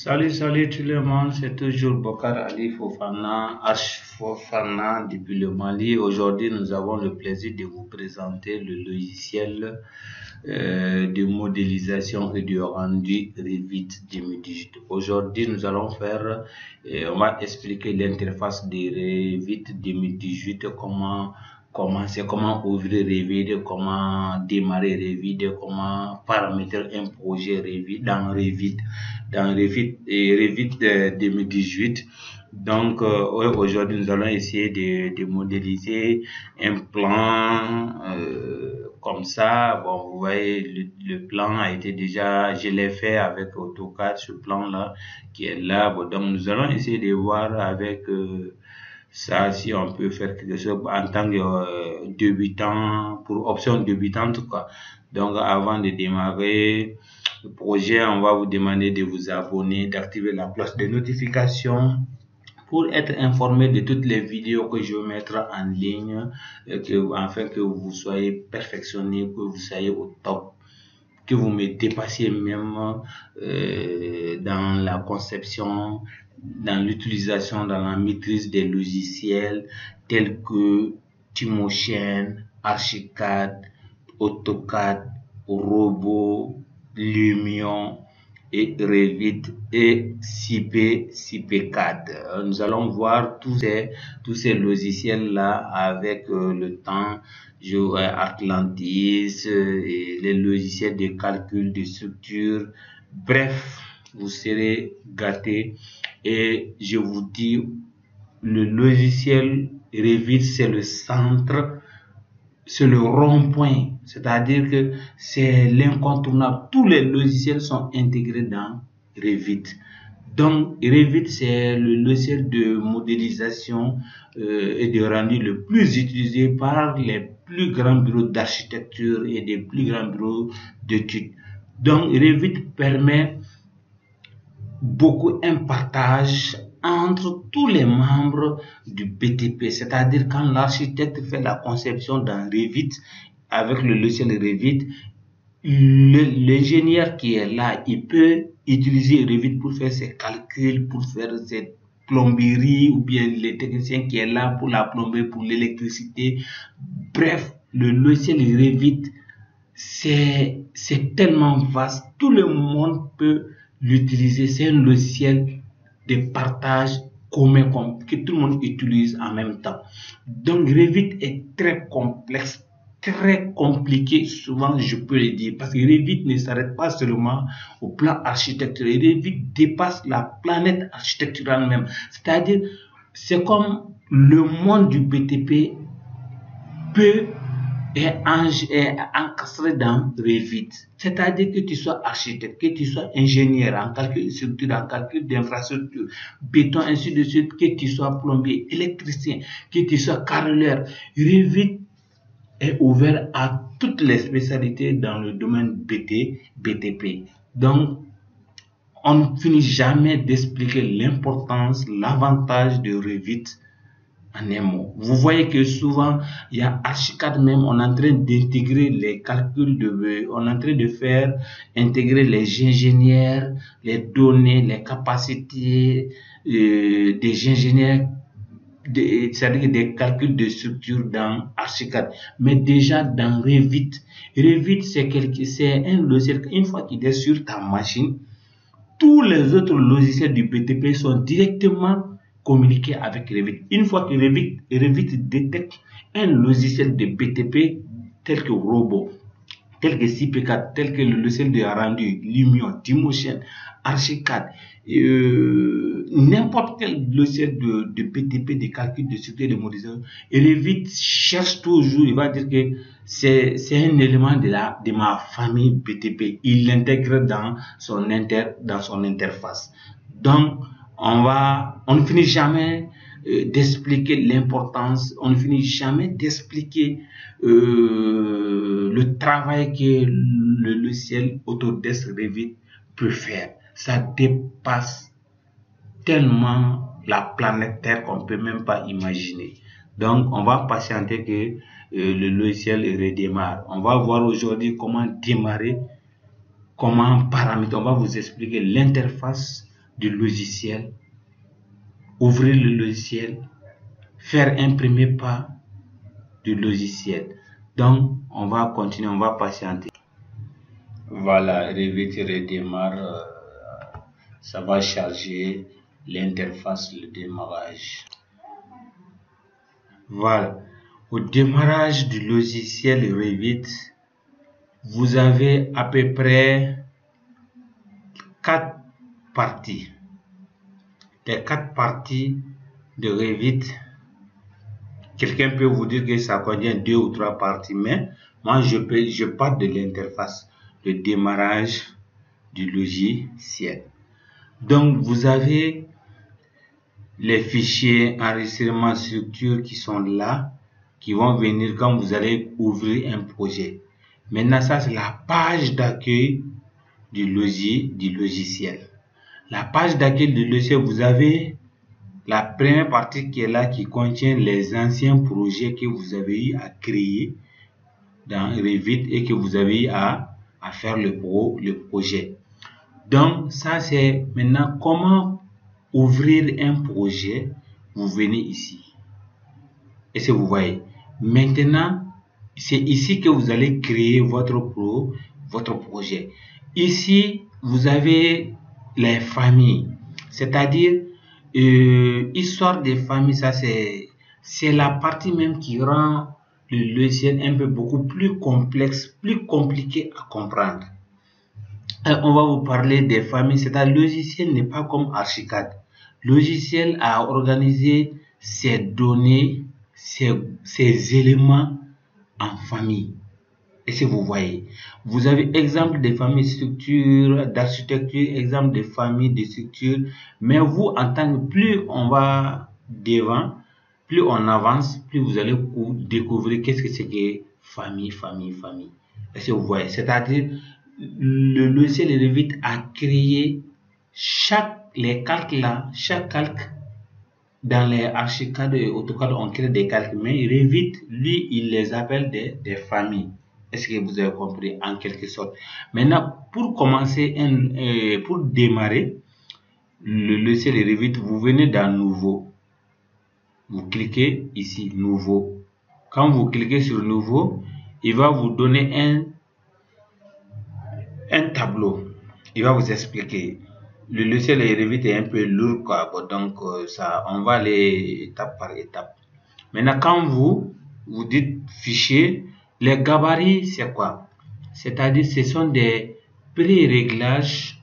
Salut tout le monde, c'est toujours Bokar Ali Fofana, Arch Fofana depuis le Mali. Aujourd'hui, nous avons le plaisir de vous présenter le logiciel de modélisation et de rendu Revit 2018. Aujourd'hui, nous allons on va expliquer l'interface de Revit 2018, comment commencer, comment ouvrir Revit, comment démarrer Revit, comment paramétrer un projet Revit dans Revit et Revit 2018. Donc aujourd'hui nous allons essayer de modéliser un plan comme ça. Bon, vous voyez le plan a été déjà, je l'ai fait avec AutoCAD, ce plan là qui est là. Bon, donc nous allons essayer de voir avec ça si on peut faire quelque chose en tant que débutant, pour option débutante quoi. Donc avant de démarrer le projet, on va vous demander de vous abonner, d'activer la cloche de notification pour être informé de toutes les vidéos que je vais mettre en ligne, afin que vous soyez perfectionné, que vous soyez au top, que vous me dépassiez même dans la conception, dans l'utilisation, dans la maîtrise des logiciels tels que Timotion, Archicad, AutoCAD, Robo, Lumion et Revit et CP4. Nous allons voir tous ces logiciels là avec le temps. Atlantis et les logiciels de calcul de structure. Bref, vous serez gâtés. Et je vous dis, le logiciel Revit, c'est le centre, c'est le rond-point, c'est-à-dire que c'est l'incontournable. Tous les logiciels sont intégrés dans Revit. Donc Revit, c'est le logiciel de modélisation et de rendu le plus utilisé par les plus grands bureaux d'architecture et des plus grands bureaux d'études. Donc Revit permet beaucoup un partage entre tous les membres du BTP, c'est-à-dire quand l'architecte fait la conception dans Revit, avec le logiciel Revit, l'ingénieur qui est là, il peut utiliser Revit pour faire ses calculs, pour faire ses plomberies, ou bien le technicien qui est là pour la plomberie, pour l'électricité. Bref, le logiciel Revit, c'est tellement vaste, tout le monde peut l'utiliser. C'est un logiciel de partage commun que tout le monde utilise en même temps. Donc Revit est très complexe, très compliqué, souvent je peux le dire, parce que Revit ne s'arrête pas seulement au plan architectural. Revit dépasse la planète architecturale même. C'est-à-dire, c'est comme le monde du BTP est encastré dans Revit. C'est-à-dire que tu sois architecte, que tu sois ingénieur en calcul de structure, en calcul d'infrastructure, béton, ainsi de suite, que tu sois plombier, électricien, que tu sois carreleur. Revit est ouvert à toutes les spécialités dans le domaine BTP. Donc, on ne finit jamais d'expliquer l'importance, l'avantage de Revit en un mot. Vous voyez que souvent, il y a Archicad même, on est en train d'intégrer les calculs, on est en train de faire intégrer les ingénieurs, les données, les capacités des ingénieurs, c'est-à-dire des calculs de structure dans Archicad. Mais déjà dans Revit, c'est un logiciel, une fois qu'il est sur ta machine, tous les autres logiciels du BTP sont directement communiquer avec Revit. Une fois que Revit détecte un logiciel de BTP tel que Robo, tel que CP4, tel que le logiciel de rendu, Lumion, Timotion, Archicad, n'importe quel logiciel de BTP, de calcul de structure de modélisation, Revit cherche toujours, il va dire que c'est un élément de ma famille BTP. Il l'intègre dans son interface. Donc, on ne finit jamais d'expliquer l'importance, on ne finit jamais d'expliquer le travail que le logiciel Autodesk Revit peut faire. Ça dépasse tellement la planète Terre qu'on ne peut même pas imaginer. Donc, on va patienter que le logiciel redémarre. On va voir aujourd'hui comment démarrer, comment paramétrer. On va vous expliquer l'interface du logiciel, ouvrir le logiciel, faire un premier pas du logiciel. Donc, on va continuer, on va patienter. Voilà, Revit redémarre, ça va charger l'interface, le démarrage. Voilà, au démarrage du logiciel Revit, vous avez à peu près 4 parties. Les 4 parties de Revit, quelqu'un peut vous dire que ça contient 2 ou 3 parties, mais moi je parle de l'interface, le démarrage du logiciel. Donc vous avez les fichiers enregistrement structure qui sont là, qui vont venir quand vous allez ouvrir un projet. Maintenant, ça c'est la page d'accueil du logiciel. La page d'accueil du logiciel, vous avez la première partie qui est là, qui contient les anciens projets que vous avez eu à créer dans Revit et que vous avez eu à faire le projet. Donc, ça c'est maintenant comment ouvrir un projet. Vous venez ici. Est-ce que vous voyez? Maintenant, c'est ici que vous allez créer votre projet. Ici, vous avez les familles, c'est-à-dire histoire des familles. Ça c'est la partie même qui rend le logiciel un peu beaucoup plus complexe, plus compliqué à comprendre. On va vous parler des familles. C'est-à-dire le logiciel n'est pas comme Archicad. Le logiciel a organisé ses données, ces éléments en famille. Est-ce que vous voyez? Vous avez exemple des familles structures, d'architecture, exemple des familles de structures. Mais vous, en tant que plus on va devant, plus on avance, plus vous allez découvrir qu'est-ce que c'est que famille. Est-ce que vous voyez? C'est-à-dire, le logiciel Revit a créé les calques là, chaque calque. Dans les Archicad et AutoCAD, on crée des calques, mais Revit, lui, il les appelle des familles. Est-ce que vous avez compris en quelque sorte? Maintenant, pour commencer, pour démarrer le logiciel Revit, vous venez dans Nouveau. Vous cliquez ici, Nouveau. Quand vous cliquez sur Nouveau, il va vous donner un tableau. Il va vous expliquer. Le logiciel Revit est un peu lourd, quoi. Donc, on va aller étape par étape. Maintenant, quand vous dites fichier, les gabarits, c'est quoi? C'est-à-dire, ce sont des pré-réglages.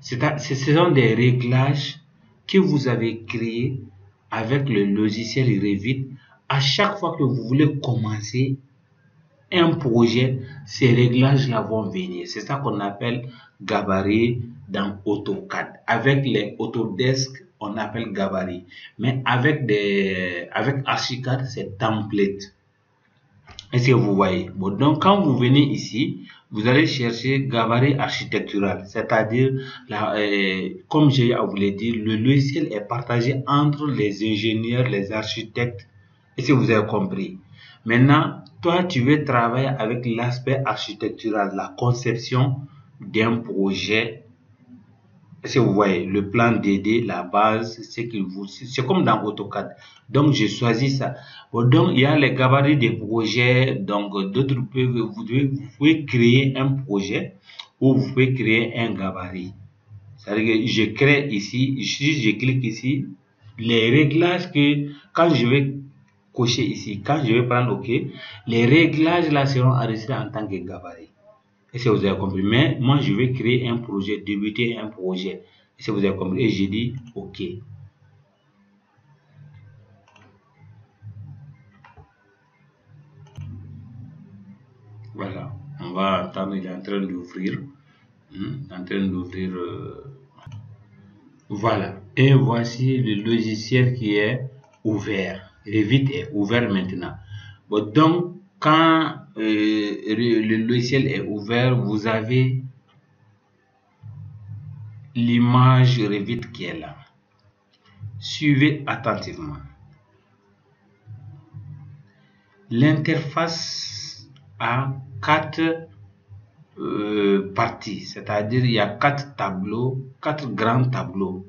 Ce sont des réglages que vous avez créés avec le logiciel Revit. À chaque fois que vous voulez commencer un projet, ces réglages-là vont venir. C'est ça qu'on appelle gabarit dans AutoCAD. Avec les Autodesk, on appelle gabarit. Mais avec Archicad, c'est template. Est-ce que vous voyez? Bon, donc quand vous venez ici, vous allez chercher gabarit architectural. C'est-à-dire, comme j'ai vous l'ai dit, le logiciel est partagé entre les ingénieurs, les architectes. Est-ce que vous avez compris? Maintenant, toi, tu veux travailler avec l'aspect architectural, la conception d'un projet. Est-ce que vous voyez? Le plan DD, la base, c'est comme dans AutoCAD. Donc, j'ai choisi ça. Bon, donc, il y a les gabarits des projets. Donc, d'autres vous pouvez créer un projet ou vous pouvez créer un gabarit. C'est-à-dire que je crée ici, si je clique ici, les réglages que, quand je vais cocher ici, quand je vais prendre OK, les réglages là seront enregistrés en tant que gabarit. Est-ce que vous avez compris? Mais moi, je vais créer un projet, débuter un projet. Est-ce que vous avez compris? Et j'ai dit OK. Voilà. On va entendre, il est en train d'ouvrir. Voilà. Et voici le logiciel qui est ouvert. Revit est ouvert maintenant. Bon, donc, quand le logiciel est ouvert, vous avez l'image Revit qui est là. Suivez attentivement. L'interface a 4 parties, c'est-à-dire il y a 4 tableaux, 4 grands tableaux.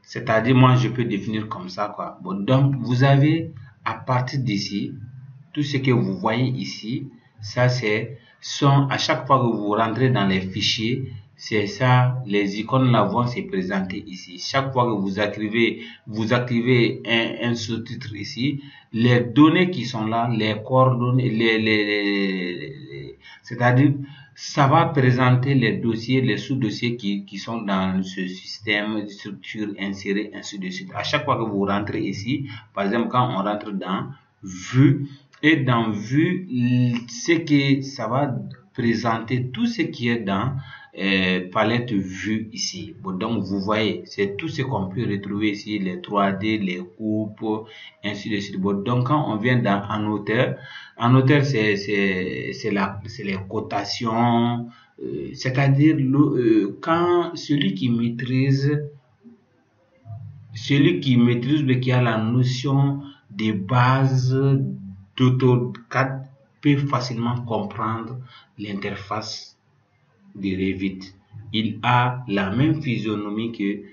C'est-à-dire, moi, je peux définir comme ça, quoi. Bon, donc, vous avez, à partir d'ici, tout ce que vous voyez ici, ça, à chaque fois que vous rentrez dans les fichiers, c'est ça, les icônes là vont se présenter ici. Chaque fois que vous activez un sous-titre ici, les données qui sont là, les coordonnées, c'est-à-dire, ça va présenter les dossiers, les sous-dossiers qui sont dans ce système de structure insérée, ainsi de suite. À chaque fois que vous rentrez ici, par exemple, quand on rentre dans Vue, et dans Vue, c'est que ça va présenter tout ce qui est dans palette Vue ici. Bon, donc, vous voyez, c'est tout ce qu'on peut retrouver ici, les 3D, les coupes, ainsi de suite. Bon, donc, quand on vient dans en auteur, c'est les cotations, c'est-à-dire quand celui qui maîtrise, mais qui a la notion des bases d'AutoCAD peut facilement comprendre l'interface de Revit. Il a la même physionomie que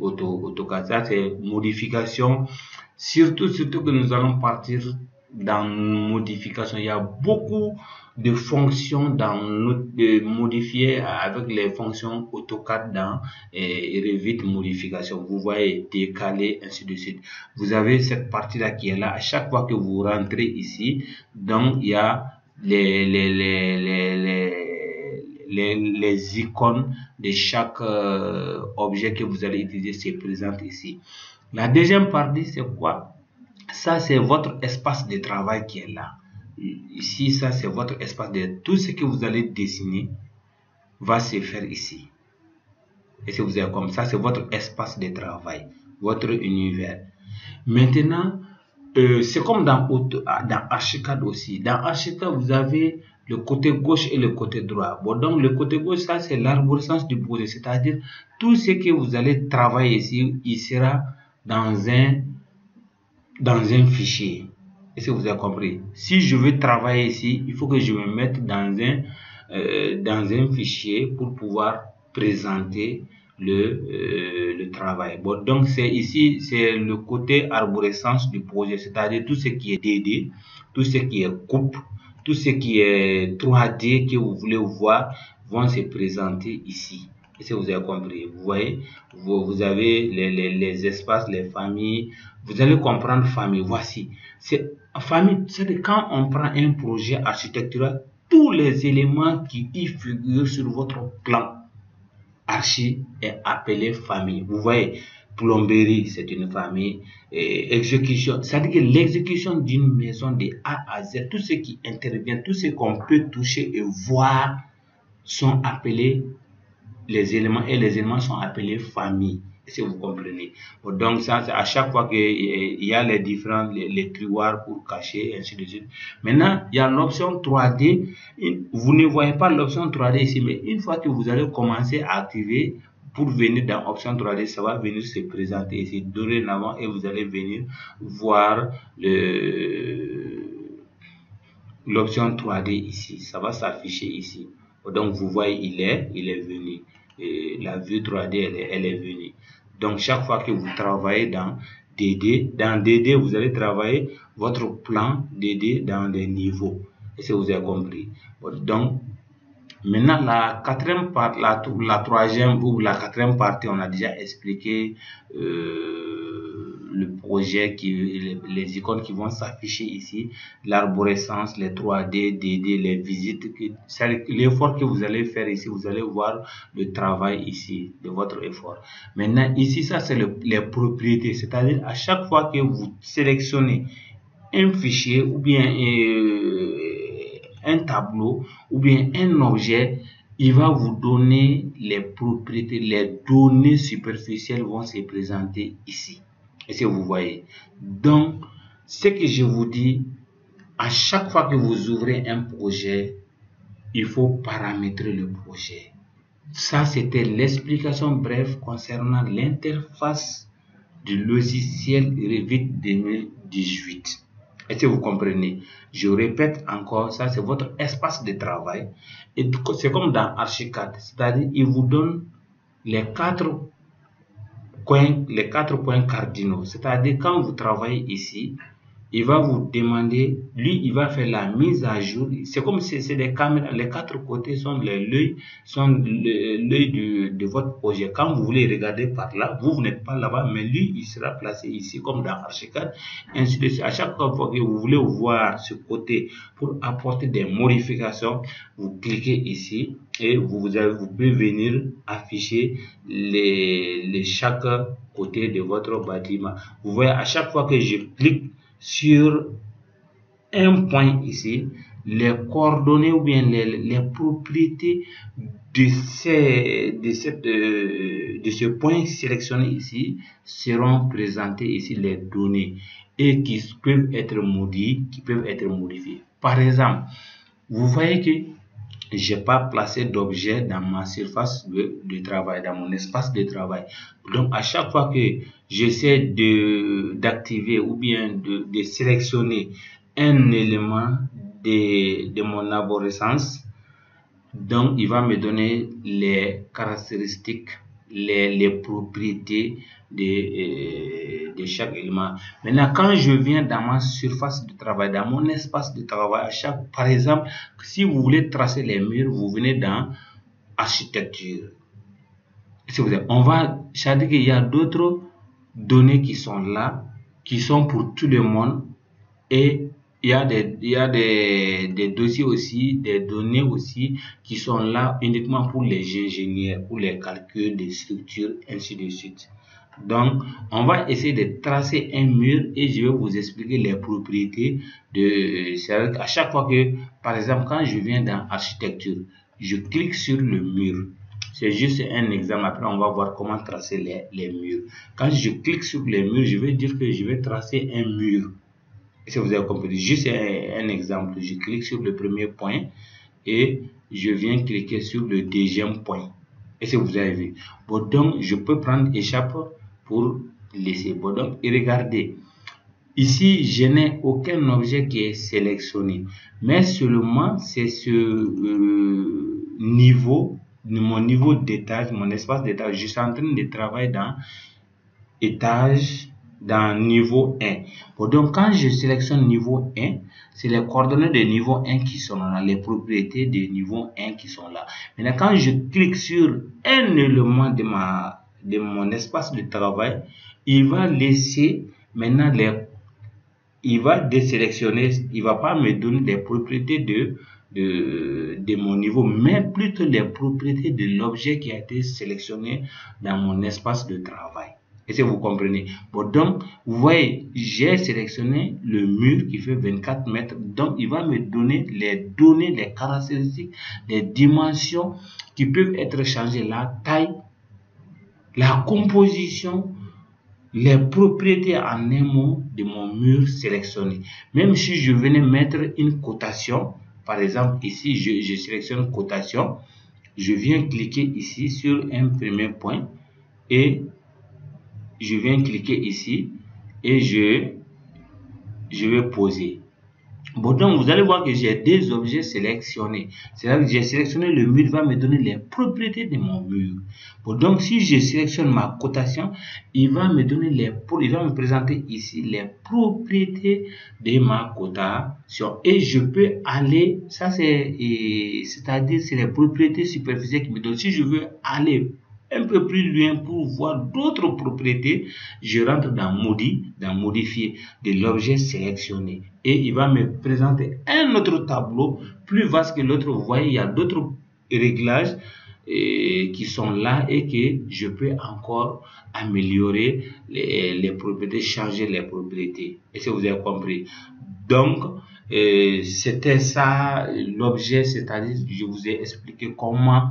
AutoCAD. Ça, c'est modification. Surtout que nous allons partir dans modification. Il y a beaucoup de fonctions de modifier avec les fonctions AutoCAD dans Revit modification. Vous voyez, décaler, ainsi de suite. Vous avez cette partie-là qui est là. À chaque fois que vous rentrez ici, donc il y a les icônes de chaque objet que vous allez utiliser se présentent ici. La deuxième partie, c'est quoi? Ça, c'est votre espace de travail qui est là. Ici, ça, c'est votre espace de... Tout ce que vous allez dessiner va se faire ici. Et si vous avez comme ça, c'est votre espace de travail, votre univers. Maintenant, c'est comme dans Archicad aussi. Dans Archicad, vous avez le côté gauche et le côté droit. Bon, donc le côté gauche, ça, c'est l'arborescence du projet. C'est-à-dire, tout ce que vous allez travailler ici, il sera dans un fichier. Est-ce que vous avez compris? Si je veux travailler ici, il faut que je me mette dans un fichier pour pouvoir présenter le travail. Bon, donc c'est ici, c'est le côté arborescence du projet, c'est-à-dire tout ce qui est DD, tout ce qui est coupe, tout ce qui est 3D que vous voulez voir vont se présenter ici. Est-ce que vous avez compris? Vous voyez, vous avez les espaces, les familles. Vous allez comprendre famille. Voici. C'est famille. C'est quand on prend un projet architectural, tous les éléments qui y figurent sur votre plan archi est appelé famille. Vous voyez, plomberie, c'est une famille. Exécution, c'est-à-dire que l'exécution d'une maison de A à Z, tout ce qui intervient, tout ce qu'on peut toucher et voir sont appelés les éléments, et les éléments sont appelés famille. Est-ce que vous comprenez? Donc ça, à chaque fois qu'il y a les différents, les tiroirs pour cacher, ainsi de suite. Maintenant, il y a l'option 3D. Vous ne voyez pas l'option 3D ici, mais une fois que vous allez commencer à activer, pour venir dans option 3D, ça va venir se présenter ici dorénavant et vous allez venir voir l'option 3D ici. Ça va s'afficher ici. Donc vous voyez, il est venu. Et la vue 3D, elle est venue. Donc chaque fois que vous travaillez dans DD, vous allez travailler votre plan DD dans des niveaux. Est-ce que vous avez compris? Donc maintenant, la quatrième partie, la troisième ou la quatrième partie, on a déjà expliqué le projet, les icônes qui vont s'afficher ici, l'arborescence, les 3D, DD, les visites. L'effort que vous allez faire ici, vous allez voir le travail ici de votre effort. Maintenant, ici, ça, c'est les propriétés. C'est-à-dire, à chaque fois que vous sélectionnez un fichier ou bien un tableau ou bien un objet, il va vous donner les propriétés, les données superficielles vont se présenter ici. Est-ce que vous voyez? Donc, ce que je vous dis, à chaque fois que vous ouvrez un projet, il faut paramétrer le projet. Ça, c'était l'explication brève concernant l'interface du logiciel Revit 2018. Est-ce que vous comprenez? Je répète encore, ça c'est votre espace de travail. Et c'est comme dans Archicad, c'est-à-dire il vous donne les 4 les 4 points cardinaux. C'est-à-dire quand vous travaillez ici, il va vous demander, lui, il va faire la mise à jour. C'est comme si c'est des caméras, les 4 côtés sont l'œil de votre projet. Quand vous voulez regarder par là, vous n'êtes pas là-bas, mais lui, il sera placé ici comme dans Archicad. Ainsi de suite. À chaque fois que vous voulez voir ce côté pour apporter des modifications, vous cliquez ici et vous pouvez venir afficher chaque côté de votre bâtiment. Vous voyez, à chaque fois que je clique sur un point ici, les coordonnées ou bien les propriétés de ce point sélectionné ici seront présentées ici, les données, et qui peuvent être modifiées. Par exemple, vous voyez que j'ai pas placé d'objet dans ma surface de travail, dans mon espace de travail. Donc, à chaque fois que j'essaie d'activer ou bien de sélectionner un élément de mon arborescence, donc il va me donner les caractéristiques, les propriétés de chaque élément. Maintenant, quand je viens dans ma surface de travail, dans mon espace de travail, par exemple, si vous voulez tracer les murs, vous venez dans architecture. C'est-à-dire qu'il y a d'autres données qui sont là, qui sont pour tout le monde, et il y a des dossiers aussi, des données aussi qui sont là uniquement pour les ingénieurs, pour les calculs des structures, ainsi de suite. Donc, on va essayer de tracer un mur et je vais vous expliquer les propriétés c'est-à-dire à chaque fois que, par exemple, quand je viens dans architecture, je clique sur le mur. C'est juste un exemple. Après, on va voir comment tracer les murs. Quand je clique sur les murs, je vais dire que je vais tracer un mur. Si vous avez compris, juste un exemple. Je clique sur le premier point et je viens cliquer sur le deuxième point. Et si vous avez vu. Bon, donc, je peux prendre échappe pour laisser. Bon, donc, et regardez. Ici, je n'ai aucun objet qui est sélectionné. Mais seulement, c'est ce niveau, mon niveau d'étage, mon espace d'étage. Je suis en train de travailler dans étage, dans niveau 1. Bon, donc, quand je sélectionne niveau 1, c'est les coordonnées de niveau 1 qui sont là, les propriétés de niveau 1 qui sont là. Maintenant, quand je clique sur un élément de mon espace de travail, il va laisser maintenant il va désélectionner, il va pas me donner les propriétés de mon niveau, mais plutôt les propriétés de l'objet qui a été sélectionné dans mon espace de travail. Est-ce que vous comprenez? Bon, donc, vous voyez, j'ai sélectionné le mur qui fait 24 mètres. Donc, il va me donner les données, les caractéristiques, les dimensions qui peuvent être changées, la taille, la composition, les propriétés en un mot de mon mur sélectionné. Même si je venais mettre une cotation, par exemple, ici, je sélectionne cotation, je viens cliquer ici sur un premier point et je viens cliquer ici et je vais poser. Bon, donc vous allez voir que j'ai des objets sélectionnés. C'est-à-dire que j'ai sélectionné le mur, va me donner les propriétés de mon mur. Bon, donc si je sélectionne ma cotation, il va me donner il va me présenter ici les propriétés de ma cotation. Et je peux aller, ça c'est-à-dire c'est les propriétés superficielles qui me donnent. Si je veux aller un peu plus loin pour voir d'autres propriétés, je rentre dans modifier de l'objet sélectionné et il va me présenter un autre tableau plus vaste que l'autre. Vous voyez, il y a d'autres réglages qui sont là et que je peux encore améliorer les propriétés, changer les propriétés. Est-ce que vous avez compris? Donc, c'était ça l'objet, c'est-à-dire je vous ai expliqué comment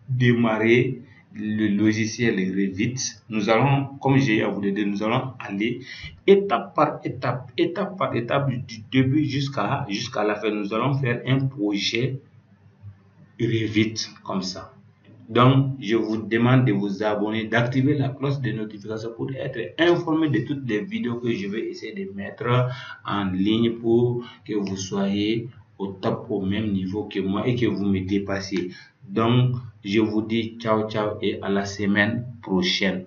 démarrer le logiciel Revit. Nous allons, comme j'ai à vous le dire, nous allons aller étape par étape du début jusqu'à la fin. Nous allons faire un projet Revit comme ça. Donc, je vous demande de vous abonner, d'activer la cloche de notification pour être informé de toutes les vidéos que je vais essayer de mettre en ligne pour que vous soyez au top, au même niveau que moi et que vous me dépassiez. Donc, je vous dis ciao, ciao et à la semaine prochaine.